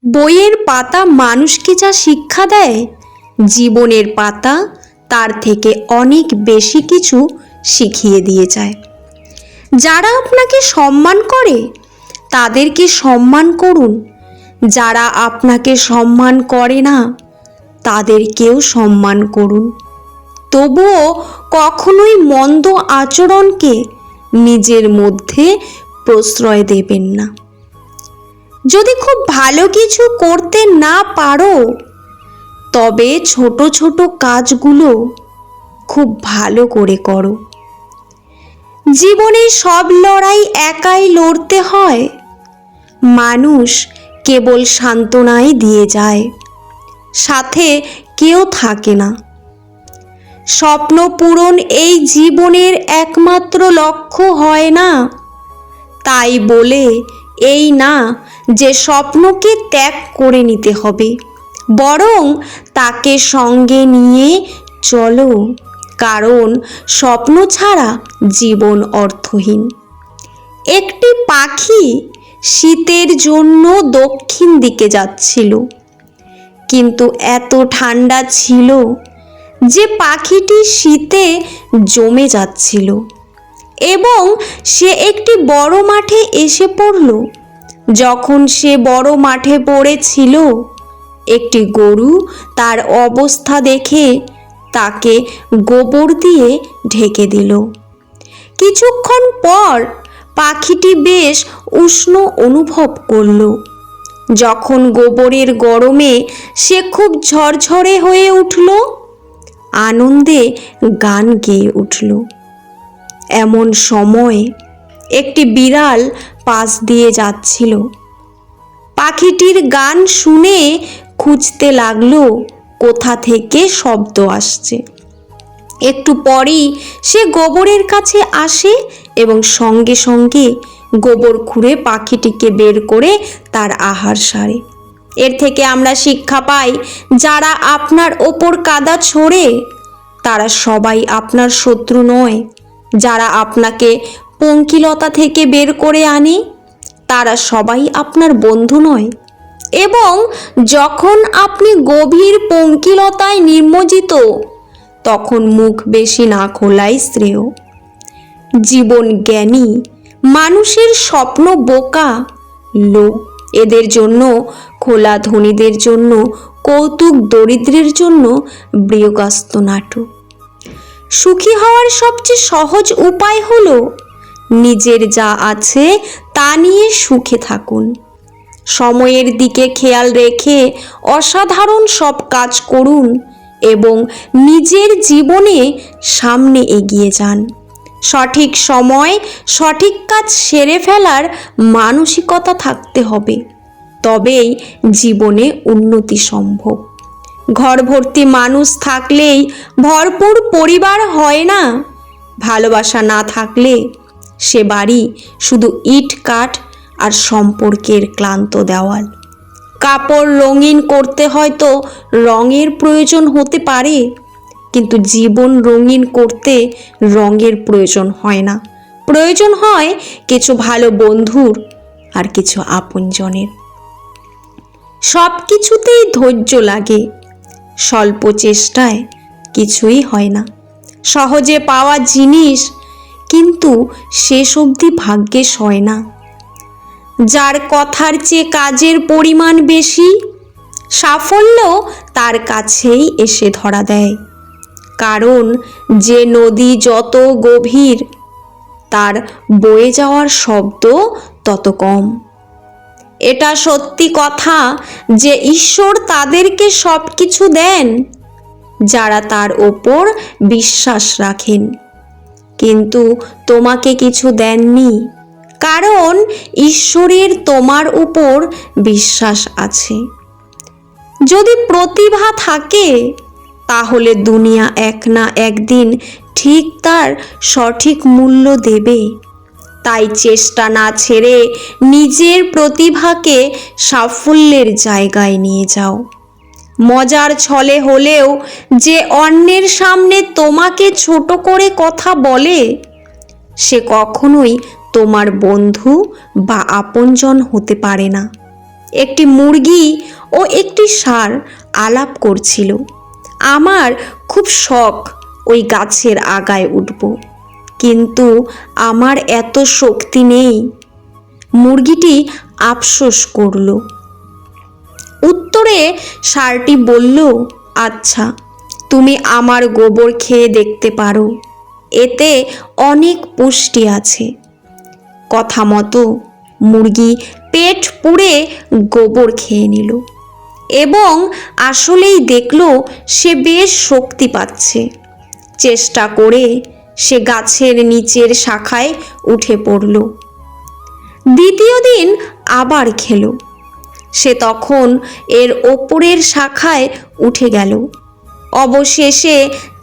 বইয়ের পাতা মানুষকে যা শিক্ষা দেয়, জীবনের পাতা তার থেকে অনেক বেশি কিছু শিখিয়ে দিয়ে যায়। যারা আপনাকে সম্মান করে তাদেরকে সম্মান করুন, যারা আপনাকে সম্মান করে না তাদেরকেও সম্মান করুন। তবুও কখনোই মন্দ আচরণকে নিজের মধ্যে প্রশ্রয় দেবেন না। যদি খুব ভালো কিছু করতে না পারো, তবে ছোট ছোট কাজগুলো খুব ভালো করে করো। জীবনে সব লড়াই একাই লড়তে হয়। মানুষ কেবল সান্ত্বনাই দিয়ে যায়, সাথে কেউ থাকে না। স্বপ্ন পূরণ এই জীবনের একমাত্র লক্ষ্য হয় না। তাই বলে এই না যে স্বপ্নকে ত্যাগ করে নিতে হবে, বরং তাকে সঙ্গে নিয়ে চলো, কারণ স্বপ্ন ছাড়া জীবন অর্থহীন। একটি পাখি শীতের জন্য দক্ষিণ দিকে যাচ্ছিল, কিন্তু এত ঠান্ডা ছিল যে পাখিটি শীতে জমে যাচ্ছিল এবং সে একটি বড় মাঠে এসে পড়ল। যখন সে বড় মাঠে পড়েছিল, একটি গরু তার অবস্থা দেখে তাকে গোবর দিয়ে ঢেকে দিল। কিছুক্ষণ পর পাখিটি বেশ উষ্ণ অনুভব করল। যখন গোবরের গরমে সে খুব ঝরঝরে হয়ে উঠল, আনন্দে গান গেয়ে উঠল। এমন সময় একটি বিড়াল পাশ দিয়ে যাচ্ছিল। পাখিটির গান শুনে খুঁজতে লাগলো কোথা থেকে শব্দ আসছে। একটু পরেই সে গোবরের কাছে আসে এবং সঙ্গে সঙ্গে গোবর খুঁড়ে পাখিটিকে বের করে তার আহার সারে। এর থেকে আমরা শিক্ষা পাই, যারা আপনার ওপর কাদা ছোড়ে তারা সবাই আপনার শত্রু নয়। যারা আপনাকে পঙ্কিলতা থেকে বের করে আনে তারা সবাই আপনার বন্ধু নয়। এবং যখন আপনি গভীর পঙ্কিলতায় নিমজ্জিত, তখন মুখ বেশি না খোলাই শ্রেয়। জীবন জ্ঞানী মানুষের স্বপ্ন বোকা লোক, এদের জন্য খোলা ধনীদের জন্য কৌতুক, দরিদ্রের জন্য বৃহগাস্ত নাটক। সুখী হওয়ার সবচেয়ে সহজ উপায় হলো নিজের যা আছে তা নিয়ে সুখে থাকুন। সময়ের দিকে খেয়াল রেখে অসাধারণ সব কাজ করুন এবং নিজের জীবনে সামনে এগিয়ে যান। সঠিক সময় সঠিক কাজ সেরে ফেলার মানসিকতা থাকতে হবে, তবেই জীবনে উন্নতি সম্ভব। ঘর ভর্তি মানুষ থাকলেই ভরপুর পরিবার হয় না। ভালোবাসা না থাকলে সে বাড়ি শুধু ইট কাঠ আর সম্পর্কের ক্লান্ত দেওয়াল। কাপড় রঙিন করতে হয়তো রঙের প্রয়োজন হতে পারে, কিন্তু জীবন রঙিন করতে রঙের প্রয়োজন হয় না। প্রয়োজন হয় কিছু ভালো বন্ধুর আর কিছু আপনজনের। সব কিছুতেই ধৈর্য লাগে, স্বল্প চেষ্টায় কিছুই হয় না। সহজে পাওয়া জিনিস কিন্তু শেষ অবধি ভাগ্যে সয় না। যার কথার চেয়ে কাজের পরিমাণ বেশি, সাফল্য তার কাছেই এসে ধরা দেয়। কারণ যে নদী যত গভীর, তার বয়ে যাওয়ার শব্দ তত কম। এটা সত্যি কথা যে ঈশ্বর তাদেরকে সব কিছু দেন যারা তার ওপর বিশ্বাস রাখেন, কিন্তু তোমাকে কিছু দেননি, কারণ ঈশ্বরের তোমার উপর বিশ্বাস আছে। যদি প্রতিভা থাকে, তাহলে দুনিয়া এক না একদিন ঠিক তার সঠিক মূল্য দেবে। তাই চেষ্টা না ছেড়ে নিজের প্রতিভাকে সাফল্যের জায়গায় নিয়ে যাও। মজার ছলে হলেও যে অন্যের সামনে তোমাকে ছোট করে কথা বলে, সে কখনোই তোমার বন্ধু বা আপনজন হতে পারে না। একটি মুরগি ও একটি ষাঁড় আলাপ করছিল। আমার খুব শখ ওই গাছের আগায় উঠব, কিন্তু আমার এত শক্তি নেই। মুরগিটি আফসোস করল। উত্তরে ষাঁড়টি বলল, আচ্ছা, তুমি আমার গোবর খেয়ে দেখতে পারো, এতে অনেক পুষ্টি আছে। কথা মতো মুরগি পেট পুড়ে গোবর খেয়ে নিল এবং আসলেই দেখল সে বেশ শক্তি পাচ্ছে। চেষ্টা করে সে গাছের নিচের শাখায় উঠে পড়ল। দ্বিতীয় দিন আবার খেলো। সে তখন এর ওপরের শাখায় উঠে গেল। অবশেষে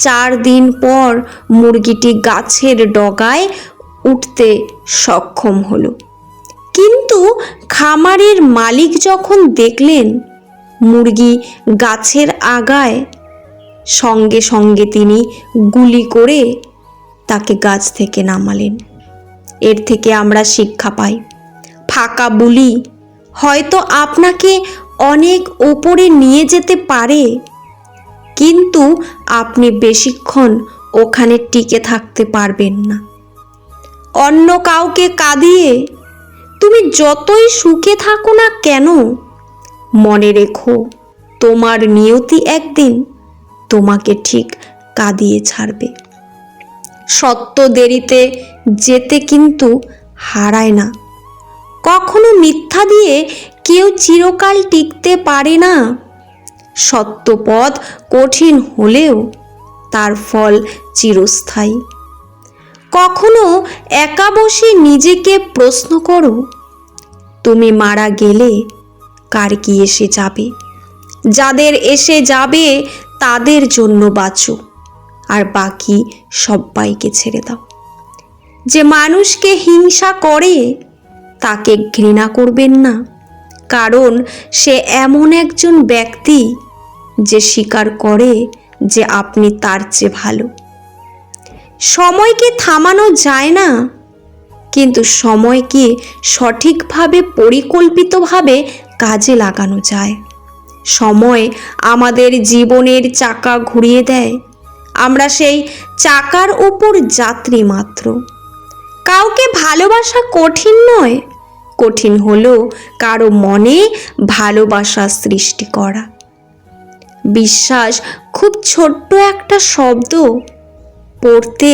4 দিন পর মুরগিটি গাছের ডগায় উঠতে সক্ষম হলো। কিন্তু খামারের মালিক যখন দেখলেন মুরগি গাছের আগায়, সঙ্গে সঙ্গে তিনি গুলি করে তাকে গাছ থেকে নামালেন। এর থেকে আমরা শিক্ষা পাই, ফাঁকা বুলি হয়তো আপনাকে অনেক ওপরে নিয়ে যেতে পারে, কিন্তু আপনি বেশিক্ষণ ওখানে টিকে থাকতে পারবেন না। অন্য কাউকে কাঁদিয়ে তুমি যতই সুখে থাকো না কেন, মনে রেখো তোমার নিয়তি একদিন তোমাকে ঠিক কাঁদিয়ে ছাড়বে। সত্য দেরিতে যেতে কিন্তু হারায় না। কখনো মিথ্যা দিয়ে কেউ চিরকাল টিকতে পারে না। সত্য পথ কঠিন হলেও তার ফল চিরস্থায়ী। কখনো একা বসে নিজেকে প্রশ্ন করো, তুমি মারা গেলে কার কি এসে যাবে? যাদের এসে যাবে তাদের জন্য বাঁচো, আর বাকি সবাইকে ছেড়ে দাও। যে মানুষকে হিংসা করে তাকে ঘৃণা করবেন না, কারণ সে এমন একজন ব্যক্তি যে স্বীকার করে যে আপনি তার চেয়ে ভালো। সময়কে থামানো যায় না, কিন্তু সময়কে সঠিকভাবে পরিকল্পিতভাবে কাজে লাগানো যায়। সময় আমাদের জীবনের চাকা ঘুরিয়ে দেয়, আমরা সেই চাকার উপর যাত্রী মাত্র। কাউকে ভালোবাসা কঠিন নয়, কঠিন হলো কারো মনে ভালোবাসা সৃষ্টি করা। বিশ্বাস খুব ছোট্ট একটা শব্দ, পড়তে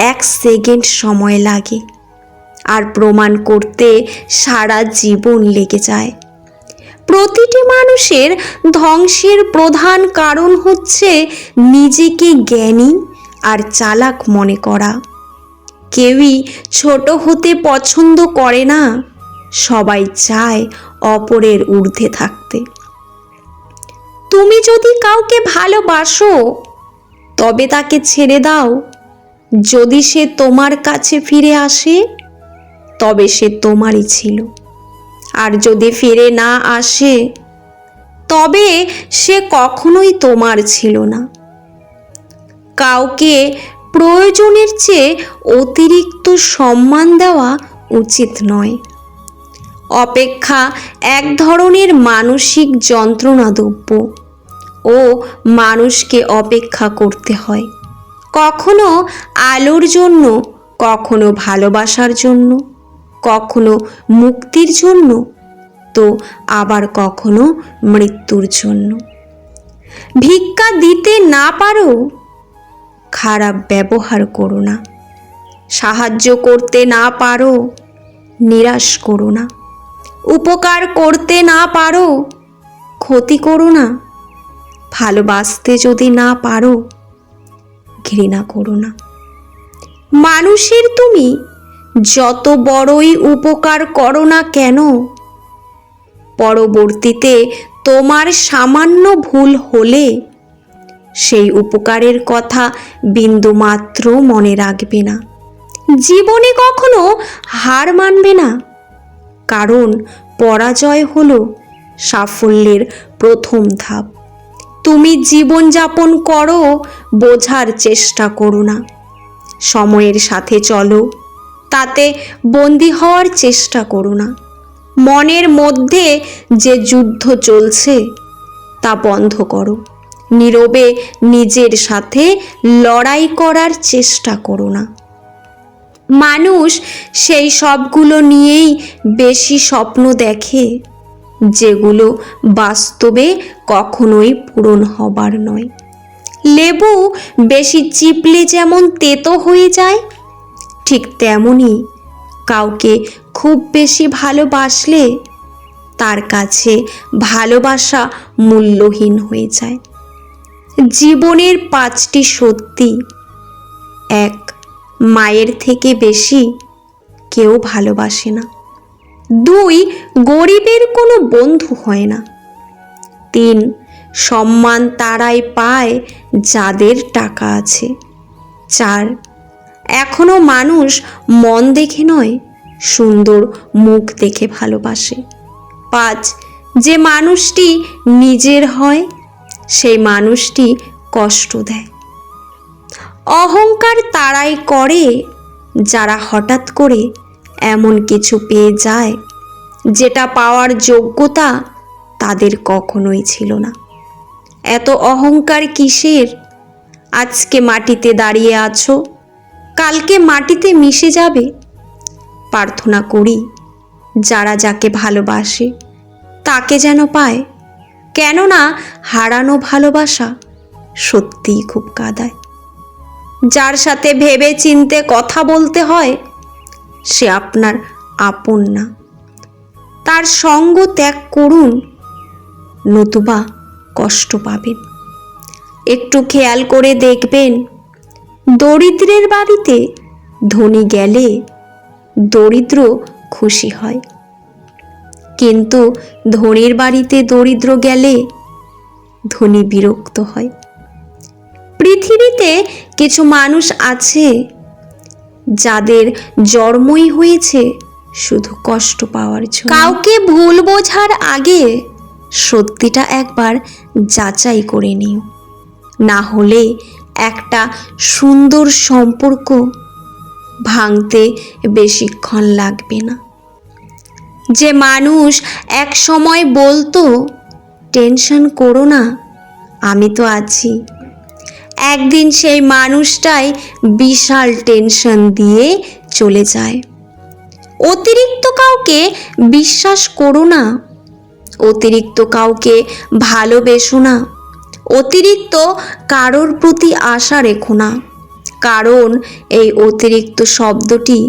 1 সেকেন্ড সময় লাগে, আর প্রমাণ করতে সারা জীবন লেগে যায়। প্রতিটি মানুষের ধ্বংসের প্রধান কারণ হচ্ছে নিজেকে জ্ঞানী আর চালাক মনে করা। কেউই ছোট হতে পছন্দ করে না, সবাই চায় অপরের ঊর্ধ্বে থাকতে। তুমি যদি কাউকে ভালোবাসো তবে তাকে ছেড়ে দাও। যদি সে তোমার কাছে ফিরে আসে তবে সে তোমারই ছিল, আর যদি ফিরে না আসে তবে সে কখনোই তোমার ছিল না। কাউকে প্রয়োজনের চেয়ে অতিরিক্ত সম্মান দেওয়া উচিত নয়। অপেক্ষা এক ধরনের মানসিক যন্ত্রণা দ্রব্য, ও মানুষকে অপেক্ষা করতে হয়, কখনো আলোর জন্য, কখনো ভালোবাসার জন্য, কখনো মুক্তির জন্য, তো আবার কখনো মৃত্যুর জন্য। ভিক্ষা দিতে না পারো, খারাপ ব্যবহার করো না। সাহায্য করতে না পারো, নিরাশ করো না। উপকার করতে না পারো, ক্ষতি করো না। ভালোবাসতে যদি না পারো, ঘৃণা করো না। মানুষের তুমি যত বড়ই উপকার করো না কেন, পরবর্তীতে তোমার সামান্য ভুল হলে সেই উপকারের কথা বিন্দুমাত্র মনে রাখবে না। জীবনে কখনো হার মানবে না, কারণ পরাজয় হলো সাফল্যের প্রথম ধাপ। তুমি জীবনযাপন করো, বোঝার চেষ্টা করো না। সময়ের সাথে চলো, তাতে বন্দী হওয়ার চেষ্টা করো না। মনের মধ্যে যে যুদ্ধ চলছে তা বন্ধ করো। নীরবে নিজের সাথে লড়াই করার চেষ্টা করো না। মানুষ সেই সবগুলো নিয়েই বেশি স্বপ্ন দেখে যেগুলো বাস্তবে কখনোই পূরণ হবার নয়। লেবু বেশি চিপলে যেমন তেতো হয়ে যায়, ঠিক তেমনই কাউকে খুব বেশি ভালোবাসলে তার কাছে ভালোবাসা মূল্যহীন হয়ে যায়। জীবনের 5টি সত্যি: 1. মায়ের থেকে বেশি কেউ ভালোবাসে না। 2. গরিবের কোনো বন্ধু হয় না। 3. সম্মান তারাই পায় যাদের টাকা আছে। 4. এখনো মানুষ মন দেখে নয়, সুন্দর মুখ দেখে ভালোবাসে। 5. যে মানুষটি নিজের হয় সেই মানুষটি কষ্ট দেয়। অহংকার তারাই করে যারা হঠাৎ করে এমন কিছু পেয়ে যায় যেটা পাওয়ার যোগ্যতা তাদের কখনোই ছিল না। এত অহংকার কিসের? আজকে মাটিতে দাঁড়িয়ে আছো, কালকে মাটিতে মিশে যাবে। প্রার্থনা করি যারা যাকে ভালোবাসে তাকে যেন পায়, কেননা হারানো ভালোবাসা সত্যিই খুব কাঁদায়। যার সাথে ভেবে চিনতে কথা বলতে হয় সে আপনার আপন না, তার সঙ্গ ত্যাগ করুন, নতুবা কষ্ট পাবেন। একটু খেয়াল করে দেখবেন, দরিদ্রের বাড়িতে ধনী গেলে দরিদ্র খুশি হয়, কিন্তু ধনীর বাড়িতে দরিদ্র গেলে ধনী বিরক্ত হয়। পৃথিবীতে কিছু মানুষ আছে যাদের জন্মই হয়েছে শুধু কষ্ট পাওয়ার জন্য। কাউকে ভুল বোঝার আগে সত্যিটা একবার যাচাই করে নিও, না হলে একটা সুন্দর সম্পর্ক ভাঙতে বেশিক্ষণ লাগবে না। যে মানুষ এক সময় বলতো টেনশন করো না, আমি তো আছি, একদিন সেই মানুষটাই বিশাল টেনশন দিয়ে চলে যায়। অতিরিক্ত কাউকে বিশ্বাস করো না, অতিরিক্ত কাউকে ভালোবেসো না, অতিরিক্ত কারোর প্রতি আশা রেখো না, কারণ এই অতিরিক্ত শব্দটি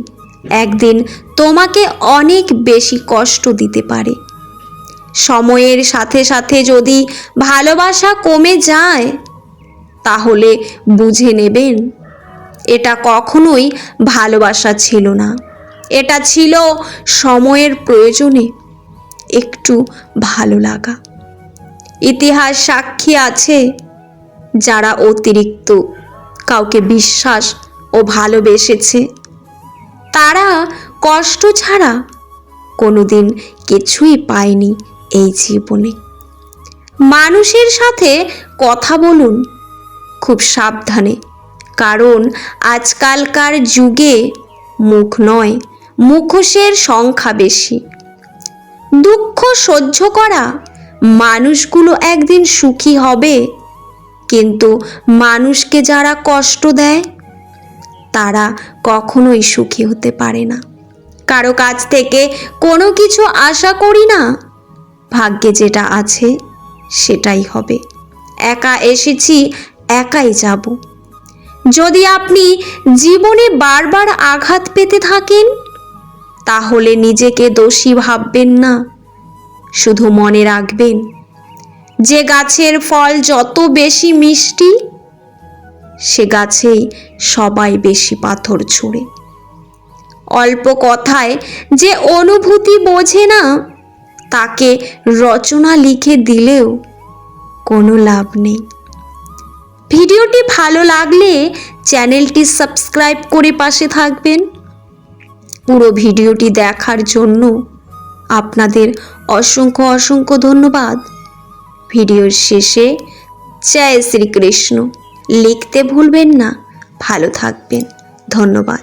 একদিন তোমাকে অনেক বেশি কষ্ট দিতে পারে। সময়ের সাথে সাথে যদি ভালোবাসা কমে যায় তাহলে বুঝে নেবেন এটা কখনোই ভালোবাসা ছিল না, এটা ছিল সময়ের প্রয়োজনে একটু ভালো লাগা। ইতিহাস সাক্ষী আছে যারা অতিরিক্ত কাউকে বিশ্বাস ও ভালোবেসেছে তারা কষ্ট ছাড়া কোনোদিন কিছুই পায়নি এই জীবনে। মানুষের সাথে কথা বলুন খুব সাবধানে, কারণ আজকালকার যুগে মুখ নয় মুখোশের সংখ্যা বেশি। দুঃখ সহ্য করা মানুষগুলো একদিন সুখী হবে, কিন্তু মানুষকে যারা কষ্ট দেয় তারা কখনোই সুখী হতে পারে না। কারো কাছ থেকে কোনো কিছু আশা করি না, ভাগ্যে যেটা আছে সেটাই হবে। একা এসেছি, একাই যাব। যদি আপনি জীবনে বারবার আঘাত পেতে থাকেন তাহলে নিজেকে দোষী ভাববেন না, শুধু মনে রাখবেন যে গাছের ফল যত বেশি মিষ্টি সে গাছেই সবাই বেশি পাথর ছুঁড়ে। অল্প কথায় যে অনুভূতি বোঝে না তাকে রচনা লিখে দিলেও কোনো লাভ নেই। ভিডিওটি ভালো লাগলে চ্যানেলটি সাবস্ক্রাইব করে পাশে থাকবেন। পুরো ভিডিওটি দেখার জন্য আপনাদের অসংখ্য অসংখ্য ধন্যবাদ। ভিডিওর শেষে জয় শ্রীকৃষ্ণ লিখতে ভুলবেন না। ভালো থাকবেন, ধন্যবাদ।